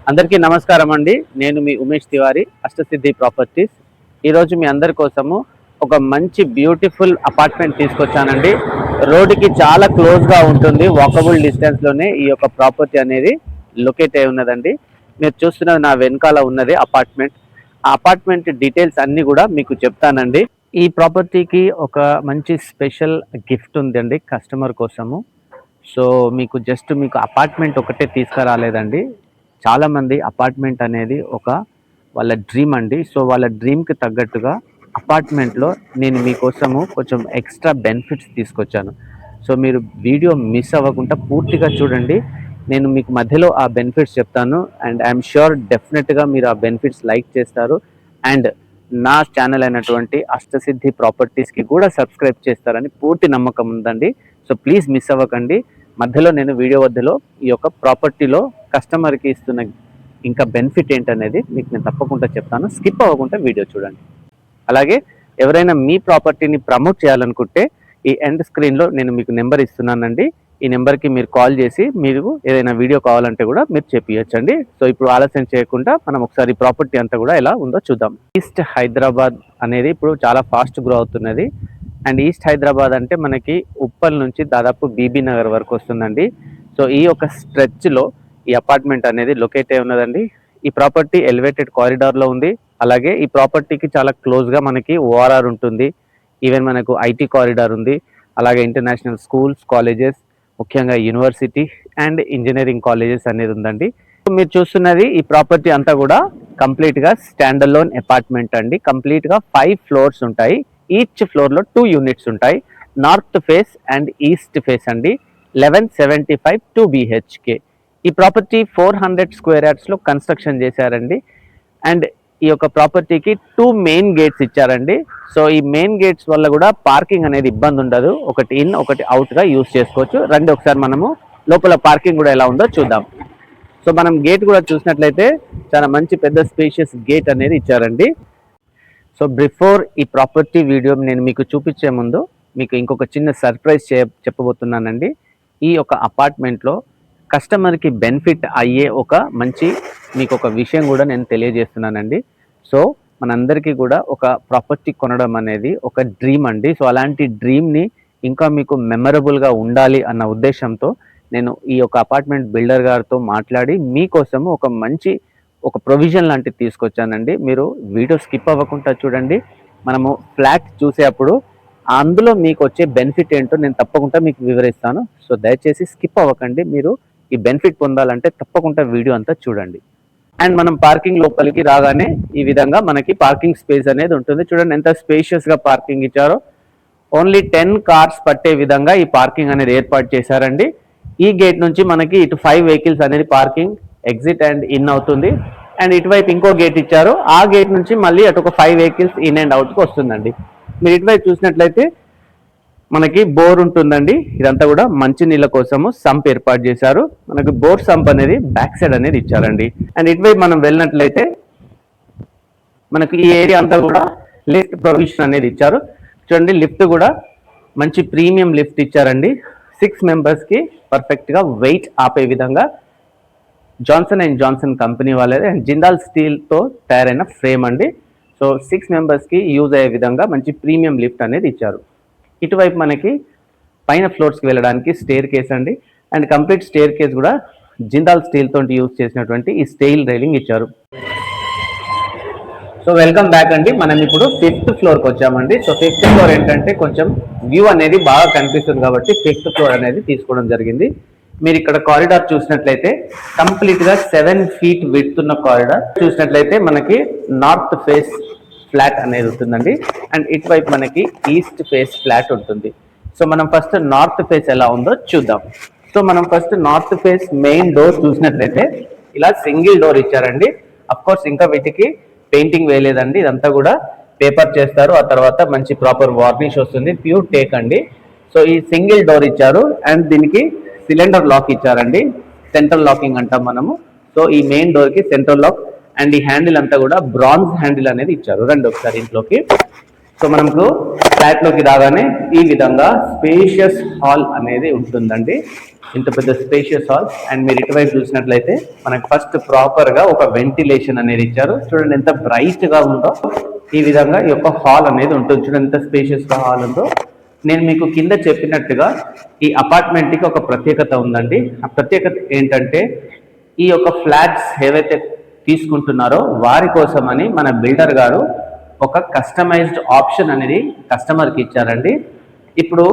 అందరికీ నమస్కారం అండి. నేను మీ ఉమేష్ తివారీ, అష్టసిద్ధి ప్రాపర్టీస్. ఈరోజు మీ అందరి కోసము ఒక మంచి బ్యూటిఫుల్ అపార్ట్మెంట్ తీసుకొచ్చానండి. రోడ్డుకి చాలా క్లోజ్గా ఉంటుంది, వాకబుల్ డిస్టెన్స్లోనే ఈ యొక్క ప్రాపర్టీ అనేది లొకేట్ అయి ఉన్నదండి. మీరు చూస్తున్నది నా వెనకాల ఉన్నది అపార్ట్మెంట్. ఆ అపార్ట్మెంట్ డీటెయిల్స్ అన్నీ కూడా మీకు చెప్తానండి. ఈ ప్రాపర్టీకి ఒక మంచి స్పెషల్ గిఫ్ట్ ఉందండి కస్టమర్ కోసము. సో మీకు అపార్ట్మెంట్ ఒకటే తీసుకురాలేదండి. చాలామంది అపార్ట్మెంట్ అనేది వాళ్ళ డ్రీమ్ అండి. సో వాళ్ళ డ్రీమ్కి తగ్గట్టుగా అపార్ట్మెంట్లో నేను మీకోసము కొంచెం ఎక్స్ట్రా బెనిఫిట్స్ తీసుకొచ్చాను. సో మీరు వీడియో మిస్ అవ్వకుండా పూర్తిగా చూడండి. నేను మీకు మధ్యలో ఆ బెనిఫిట్స్ చెప్తాను అండ్ ఐఎమ్ ష్యూర్ డెఫినెట్గా మీరు ఆ బెనిఫిట్స్ లైక్ చేస్తారు అండ్ నా ఛానల్ అయినటువంటి అష్టసిద్ధి ప్రాపర్టీస్కి కూడా సబ్స్క్రైబ్ చేస్తారని పూర్తి నమ్మకం ఉందండి. సో ప్లీజ్ మిస్ అవ్వకండి. మధ్యలో నేను వీడియో మధ్యలో ఈ యొక్క ప్రాపర్టీలో కస్టమర్కి ఇస్తున్న ఇంకా బెనిఫిట్ ఏంటనేది మీకు నేను తప్పకుండా చెప్తాను. స్కిప్ అవ్వకుండా వీడియో చూడండి. అలాగే ఎవరైనా మీ ప్రాపర్టీని ప్రమోట్ చేయాలనుకుంటే ఈ ఎండ్ స్క్రీన్లో నేను మీకు నెంబర్ ఇస్తున్నానండి. ఈ నెంబర్కి మీరు కాల్ చేసి మీరు ఏదైనా వీడియో కావాలంటే కూడా మీరు చెప్పియచ్చండి. సో ఇప్పుడు ఆలస్యం చేయకుండా మనం ఒకసారి ప్రాపర్టీ అంతా కూడా ఎలా ఉందో చూద్దాం. ఈస్ట్ హైదరాబాద్ అనేది ఇప్పుడు చాలా ఫాస్ట్ గ్రో అవుతున్నది. అండ్ ఈస్ట్ హైదరాబాద్ అంటే మనకి ఉప్పల్ నుంచి దాదాపు బీబీ నగర్ వరకు వస్తుందండి. సో ఈ యొక్క స్ట్రెచ్లో ఈ అపార్ట్మెంట్ అనేది లొకేట్ అయి ఉన్నదండి. ఈ ప్రాపర్టీ ఎలివేటెడ్ కారిడార్లో ఉంది. అలాగే ఈ ప్రాపర్టీకి చాలా క్లోజ్గా మనకి ఓఆర్ఆర్ ఉంటుంది. ఈవెన్ మనకు ఐటీ కారిడార్ ఉంది. అలాగే ఇంటర్నేషనల్ స్కూల్స్, కాలేజెస్, ముఖ్యంగా యూనివర్సిటీ అండ్ ఇంజనీరింగ్ కాలేజెస్ అనేది ఉందండి. మీరు చూస్తున్నది ఈ ప్రాపర్టీ అంతా కూడా కంప్లీట్గా స్టాండ్ అలోన్ అపార్ట్మెంట్ అండి. కంప్లీట్గా 5 ఫ్లోర్స్ ఉంటాయి. ఈచ్ ఫ్లోర్లో 2 యూనిట్స్ ఉంటాయి. North face and east face అండి. 1175 2 BHK. ఈ ప్రాపర్టీ 400 స్క్వేర్ యార్డ్స్లో కన్స్ట్రక్షన్ చేశారండి. అండ్ ఈ యొక్క ప్రాపర్టీకి 2 మెయిన్ గేట్స్ ఇచ్చారండి. సో ఈ మెయిన్ గేట్స్ వల్ల కూడా పార్కింగ్ అనేది ఇబ్బంది ఉండదు. ఒకటి ఇన్ ఒకటి అవుట్గా యూజ్ చేసుకోవచ్చు. రండి ఒకసారి మనము లోపల పార్కింగ్ కూడా ఎలా ఉందో చూద్దాం. సో మనం గేట్ కూడా చూసినట్లయితే చాలా మంచి పెద్ద స్పేషియస్ గేట్ అనేది ఇచ్చారండి. సో బిఫోర్ ఈ ప్రాపర్టీ వీడియో నేను మీకు చూపించే ముందు మీకు ఇంకొక చిన్న సర్ప్రైజ్ చెప్పబోతున్నానండి. ఈ యొక్క అపార్ట్మెంట్లో కస్టమర్కి బెనిఫిట్ అయ్యే మీకు ఒక విషయం కూడా నేను తెలియజేస్తున్నానండి. సో మనందరికీ కూడా ఒక ప్రాపర్టీ కొనడం అనేది ఒక డ్రీమ్ అండి. సో అలాంటి డ్రీమ్ని ఇంకా మీకు మెమరబుల్గా ఉండాలి అన్న ఉద్దేశంతో నేను ఈ యొక్క అపార్ట్మెంట్ బిల్డర్ గారితో మాట్లాడి మీకోసము ఒక ప్రొవిజన్ లాంటిది తీసుకొచ్చానండి. మీరు వీడియో స్కిప్ అవ్వకుండా చూడండి. మనము ఫ్లాట్ చూసేటప్పుడు అందులో మీకు వచ్చే బెనిఫిట్ ఏంటో నేను తప్పకుండా మీకు వివరిస్తాను. సో దయచేసి స్కిప్ అవ్వకండి. మీరు ఈ బెనిఫిట్ పొందాలంటే తప్పకుండా వీడియో అంతా చూడండి. అండ్ మనం పార్కింగ్ లోపలికి రాగానే ఈ విధంగా మనకి పార్కింగ్ స్పేస్ అనేది ఉంటుంది. చూడండి ఎంత స్పేషియస్గా పార్కింగ్ ఇచ్చారో. ఓన్లీ 10 కార్స్ పట్టే విధంగా ఈ పార్కింగ్ అనేది ఏర్పాటు చేశారండి. ఈ గేట్ నుంచి మనకి ఇటు 5 వెహికల్స్ అనేది పార్కింగ్, ఎగ్జిట్ అండ్ ఇన్ అవుతుంది. అండ్ ఇటువైపు ఇంకో గేట్ ఇచ్చారు. ఆ గేట్ నుంచి మళ్ళీ అటు ఒక 5 వెహికల్స్ ఇన్ అండ్ అవుట్కి వస్తుందండి. మీరు ఇటువైపు చూసినట్లయితే మనకి బోర్ ఉంటుందండి. ఇదంతా కూడా మంచినీళ్ళ కోసము సంప్ ఏర్పాటు చేశారు. మనకి బోర్ సంప్ అనేది బ్యాక్ సైడ్ అనేది ఇచ్చారండి. అండ్ ఇటువైపు మనం వెళ్ళినట్లయితే మనకి ఈ ఏరియా అంతా కూడా లిఫ్ట్ ప్రొవిజన్ అనేది ఇచ్చారు. చూడండి లిఫ్ట్ కూడా మంచి ప్రీమియం లిఫ్ట్ ఇచ్చారండి. 6 మెంబర్స్కి పర్ఫెక్ట్గా వెయిట్ ఆపే విధంగా జాన్సన్ అండ్ జాన్సన్ కంపెనీ వాళ్ళది అండ్ జిందాల్ స్టీల్తో తయారైన ఫ్రేమ్ అండి. సో 6 మెంబర్స్కి యూజ్ అయ్యే విధంగా మంచి ప్రీమియం లిఫ్ట్ అనేది ఇచ్చారు. ఇటువైపు మనకి పైన ఫ్లోర్స్కి వెళ్ళడానికి స్టేర్ కేస్ అండి. అండ్ కంప్లీట్ స్టేర్ కేస్ కూడా జిందాల్ స్టీల్తో యూజ్ చేసినటువంటి ఈ స్టైల్ రైలింగ్ ఇచ్చారు. సో వెల్కమ్ బ్యాక్ అండి. మనం ఇప్పుడు 5th ఫ్లోర్కి వచ్చామండి. సో 5th ఫ్లోర్ ఏంటంటే కొంచెం వ్యూ అనేది బాగా కనిపిస్తుంది కాబట్టి 5th ఫ్లోర్ అనేది తీసుకోవడం జరిగింది. మీరు ఇక్కడ కారిడార్ చూసినట్లయితే కంప్లీట్గా 7 ఫీట్ విడ్త్ ఉన్న కారిడార్. చూసినట్లయితే మనకి నార్త్ ఫేస్ ఫ్లాట్ అనేది ఉంటుందండి. అండ్ ఇటువైపు మనకి ఈస్ట్ ఫేస్ ఫ్లాట్ ఉంటుంది. సో మనం ఫస్ట్ నార్త్ ఫేస్ ఎలా ఉందో చూద్దాం. సో మనం first north face main door చూసినట్లయితే ఇలా సింగిల్ డోర్ ఇచ్చారండి. అఫ్కోర్స్ ఇంకా వీటికి పెయింటింగ్ వేయలేదండి. ఇదంతా కూడా పేపర్ చేస్తారు. ఆ తర్వాత మంచి ప్రాపర్ వార్నిష్ వస్తుంది. ప్యూర్ టేక్ అండి. సో ఈ సింగిల్ డోర్ ఇచ్చారు అండ్ దీనికి సిలిండర్ లాక్ ఇచ్చారండి. సెంట్రల్ లాకింగ్ అంటాం మనము. సో ఈ మెయిన్ డోర్ కి సెంట్రల్ లాక్ అండ్ ఈ హ్యాండిల్ అంతా కూడా బ్రాంజ్ హ్యాండిల్ అనేది ఇచ్చారు. రండి ఒకసారి ఇంట్లోకి. సో మనకు ఫ్లాట్లోకి రాగానే ఈ విధంగా స్పేషియస్ హాల్ అనేది ఉంటుందండి. ఇంత పెద్ద స్పేషియస్ హాల్. అండ్ మీరు ఇటువైపు చూసినట్లయితే మనకు ఫస్ట్ ప్రాపర్గా ఒక వెంటిలేషన్ అనేది ఇచ్చారు. చూడండి ఎంత బ్రైట్గా ఉందో. ఈ విధంగా ఈ యొక్క హాల్ అనేది ఉంటుంది. చూడండి ఎంత స్పేషియస్గా హాల్ ఉందో. నేను మీకు కింద చెప్పినట్టుగా ఈ అపార్ట్మెంట్కి ఒక ప్రత్యేకత ఉందండి. ఆ ప్రత్యేకత ఏంటంటే ఈ యొక్క ఫ్లాట్స్ ఏవైతే తీసుకుంటున్నారో వారి కోసమని మన బిల్డర్ గారు ఒక కస్టమైజ్డ్ ఆప్షన్ అనేది కస్టమర్కి ఇచ్చారండి. ఇప్పుడు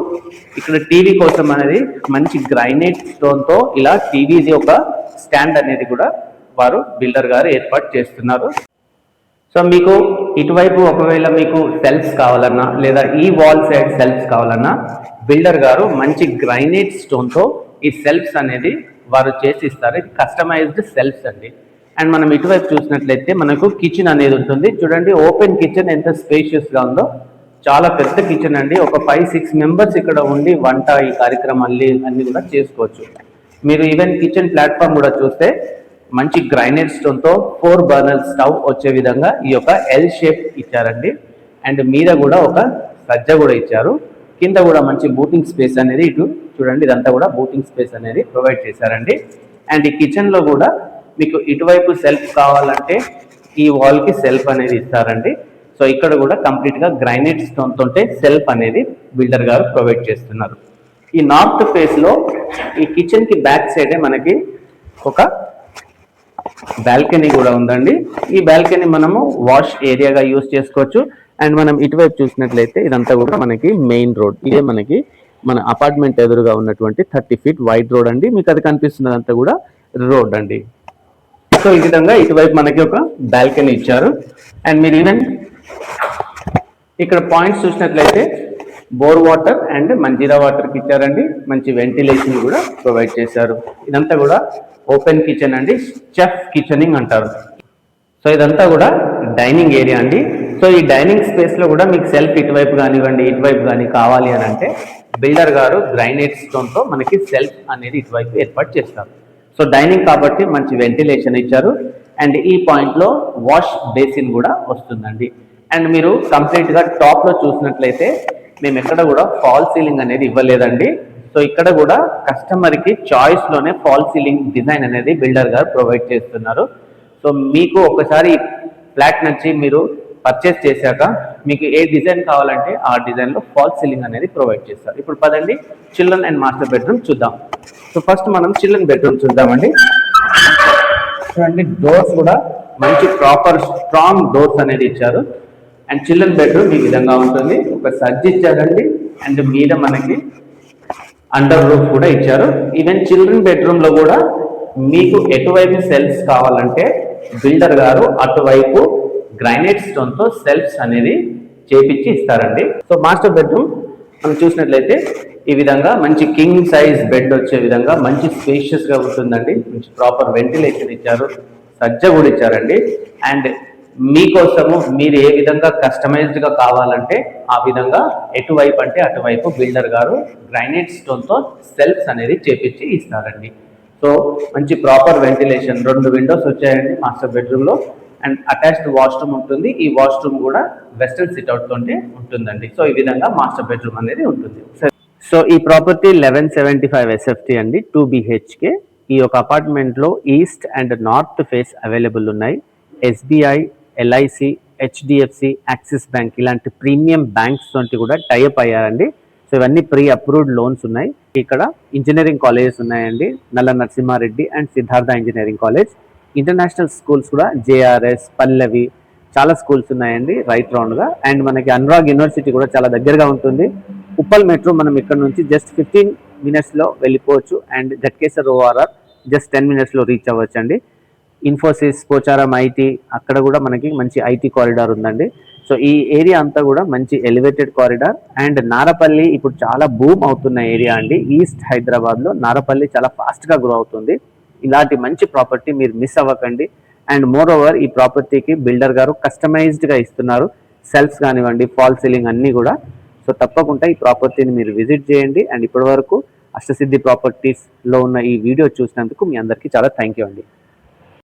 ఇక్కడ టీవీ కోసం అనేది మంచి గ్రైనైట్ స్టోన్తో ఇలా టీవీది ఒక స్టాండ్ అనేది కూడా వారు బిల్డర్ గారు ఏర్పాటు చేస్తున్నారు. సో మీకు ఇటువైపు ఒకవేళ మీకు సెల్ఫ్స్ కావాలన్నా లేదా ఈ వాల్ సైడ్ సెల్ఫ్స్ కావాలన్నా బిల్డర్ గారు మంచి గ్రైనైట్ స్టోన్తో ఈ సెల్ఫ్స్ అనేది వారు చేసి ఇస్తారు. ఇది కస్టమైజ్డ్ సెల్ఫ్స్ అండి. అండ్ మనం ఇటువైపు చూసినట్లయితే మనకు కిచెన్ అనేది ఉంటుంది. చూడండి ఓపెన్ కిచెన్ ఎంత స్పేషియస్గా ఉందో. చాలా పెద్ద కిచెన్ అండి. ఒక 5-6 మెంబర్స్ ఇక్కడ ఉండి వంట ఈ కార్యక్రమాలు అన్నీ కూడా చేసుకోవచ్చు. మీరు ఈవెన్ కిచెన్ ప్లాట్ఫామ్ కూడా చూస్తే మంచి గ్రైనైట్ స్టోన్తో 4 బర్నర్ స్టవ్ వచ్చే విధంగా ఈ యొక్క ఎల్ షేప్ ఇచ్చారండి. అండ్ మీద కూడా ఒక సజ్జ కూడా ఇచ్చారు. కింద కూడా మంచి బూటింగ్ స్పేస్ అనేది ఇటు చూడండి, ఇదంతా కూడా బూటింగ్ స్పేస్ అనేది ప్రొవైడ్ చేశారండి. అండ్ ఈ కిచెన్లో కూడా మీకు ఇటువైపు సెల్ఫ్ కావాలంటే ఈ వాల్కి సెల్ఫ్ అనేది ఇస్తారండి. సో ఇక్కడ కూడా కంప్లీట్గా గ్రైనైట్ స్టోన్తో సెల్ఫ్ అనేది బిల్డర్ గారు ప్రొవైడ్ చేస్తున్నారు. ఈ నార్త్ ఫేస్లో ఈ కిచెన్కి బ్యాక్ సైడే మనకి ఒక బాల్కనీ కూడా ఉందండి. ఈ బాల్కనీ మనము వాష్ ఏరియాగా యూజ్ చేసుకోవచ్చు. అండ్ మనం ఇటువైపు చూసినట్లయితే ఇదంతా కూడా మనకి మెయిన్ రోడ్. ఇదే మనకి మన అపార్ట్మెంట్ ఎదురుగా ఉన్నటువంటి 30 ఫీట్ వైడ్ రోడ్ అండి. మీకు అది కనిపిస్తున్నదంతా కూడా రోడ్ అండి. సో ఈ విధంగా ఇటువైపు మనకి ఒక బాల్కనీ ఇచ్చారు. అండ్ మీరు ఈవెన్ ఇక్కడ పాయింట్స్ చూసినట్లయితే బోర్ వాటర్ అండ్ మంజీరా వాటర్కి ఇచ్చారండి. మంచి వెంటిలేషన్ కూడా ప్రొవైడ్ చేశారు. ఇదంతా కూడా ఓపెన్ కిచెన్ అండి. చెఫ్ కిచెనింగ్ అంటారు. సో ఇదంతా కూడా డైనింగ్ ఏరియా అండి. సో ఈ డైనింగ్ స్పేస్లో కూడా మీకు సెల్ఫ్ ఇటువైపు కానివ్వండి ఇటువైపు కానీ కావాలి అని అంటే బిల్డర్ గారు గ్రైనైట్ స్టోన్తో మనకి సెల్ఫ్ అనేది ఇటువైపు ఏర్పాటు చేస్తారు. సో డైనింగ్ కాబట్టి మంచి వెంటిలేషన్ ఇచ్చారు. అండ్ ఈ పాయింట్లో వాష్ బేసిన్ కూడా వస్తుందండి. అండ్ మీరు కంప్లీట్గా టాప్లో చూసినట్లయితే మేము ఎక్కడ కూడా ఫాల్ సీలింగ్ అనేది ఇవ్వలేదండి. సో ఇక్కడ కూడా కస్టమర్కి చాయిస్లోనే ఫాల్ సీలింగ్ డిజైన్ అనేది బిల్డర్ గారు ప్రొవైడ్ చేస్తున్నారు. సో మీకు ఒకసారి ఫ్లాట్ నచ్చి మీరు పర్చేస్ చేశాక మీకు ఏ డిజైన్ కావాలంటే ఆ డిజైన్లో ఫాల్ సీలింగ్ అనేది ప్రొవైడ్ చేస్తారు. ఇప్పుడు పదండి చిల్డ్రన్ అండ్ మాస్టర్ బెడ్రూమ్ చూద్దాం. సో ఫస్ట్ మనం చిల్డ్రన్ బెడ్రూమ్ చూద్దామండి. చూడండి డోర్స్ కూడా మంచి ప్రాపర్ స్ట్రాంగ్ డోర్స్ అనేది ఇచ్చారు. అండ్ చిల్డ్రన్ బెడ్రూమ్ ఈ విధంగా ఉంటుంది. ఒక సజ్జ ఇచ్చారండి. అండ్ మీద మనకి అండర్ రూఫ్ కూడా ఇచ్చారు. ఈవెన్ చిల్డ్రన్ బెడ్రూమ్లో కూడా మీకు ఎటువైపు సెల్ఫ్స్ కావాలంటే బిల్డర్ గారు అటువైపు గ్రైనైట్ స్టోన్తో సెల్ఫ్స్ అనేది చేపించి ఇస్తారండి. సో మాస్టర్ బెడ్రూమ్ మనం చూసినట్లయితే ఈ విధంగా మంచి కింగ్ సైజ్ బెడ్ వచ్చే విధంగా మంచి స్పేషియస్గా ఉంటుందండి. మంచి ప్రాపర్ వెంటిలేషన్ ఇచ్చారు. సజ్జ కూడా ఇచ్చారండి. అండ్ మీకోసము మీరు ఏ విధంగా కస్టమైజ్డ్గా కావాలంటే ఆ విధంగా ఎటువైపు అంటే అటువైపు బిల్డర్ గారు గ్రైనైట్ స్టోన్తో సెల్ఫ్స్ అనేది చేపించి ఇస్తారండి. సో మంచి ప్రాపర్ వెంటిలేషన్ 2 విండోస్ వచ్చాయండి మాస్టర్ బెడ్రూమ్లో. అండ్ అటాచ్డ్ వాష్రూమ్ ఉంటుంది. ఈ వాష్రూమ్ కూడా వెస్టర్న్ సిట్అవుట్ తోనే ఉంటుందండి. సో ఈ విధంగా మాస్టర్ బెడ్రూమ్ అనేది ఉంటుంది. సో ఈ ప్రాపర్టీ 1175 SFT అండి, 2 BHK. ఈ యొక్క అపార్ట్మెంట్లో east and north face available ఉన్నాయి. SBI, LIC, HDFC, axis bank ఇలాంటి ప్రీమియం బ్యాంక్స్ తోటి కూడా టైఅప్ అయ్యారండి. సో ఇవన్నీ ప్రీ అప్రూవ్డ్ లోన్స్ ఉన్నాయి. ఇక్కడ ఇంజనీరింగ్ కాలేజెస్ ఉన్నాయండి, Nalla Narasimha Reddy and Siddhartha engineering college. International schools కూడా JRS, పల్లవి చాలా స్కూల్స్ ఉన్నాయండి రైట్ రౌండ్గా. అండ్ మనకి అనురాగ్ యూనివర్సిటీ కూడా చాలా దగ్గరగా ఉంటుంది. ఉప్పల్ మెట్రో మనం ఇక్కడ నుంచి జస్ట్ 15 minutesలో వెళ్ళిపోవచ్చు. అండ్ జట్కేసర్ ORR జస్ట్ 10 minutesలో రీచ్ అవ్వచ్చు అండి. ఇన్ఫోసిస్, పోచారం IT అక్కడ కూడా మనకి మంచి IT కారిడార్ ఉందండి. సో ఈ ఏరియా అంతా కూడా మంచి ఎలివేటెడ్ కారిడార్. అండ్ నారపల్లి ఇప్పుడు చాలా బూమ్ అవుతున్న ఏరియా అండి. ఈస్ట్ హైదరాబాద్లో నారపల్లి చాలా ఫాస్ట్గా గ్రో అవుతుంది. ఇలాంటి మంచి ప్రాపర్టీ మీరు మిస్ అవ్వకండి. అండ్ మోర్ ఓవర్ ఈ ప్రాపర్టీకి బిల్డర్ గారు కస్టమైజ్డ్గా ఇస్తున్నారు. సెల్ఫ్స్ కానివ్వండి, ఫాల్ సీలింగ్ అన్నీ కూడా. సో తప్పకుండా ఈ ప్రాపర్టీని మీరు విజిట్ చేయండి. అండ్ ఇప్పటి వరకు అష్టసిద్ధి ప్రాపర్టీస్లో ఉన్న ఈ వీడియో చూసినందుకు మీ అందరికీ చాలా థ్యాంక్ యూ అండి.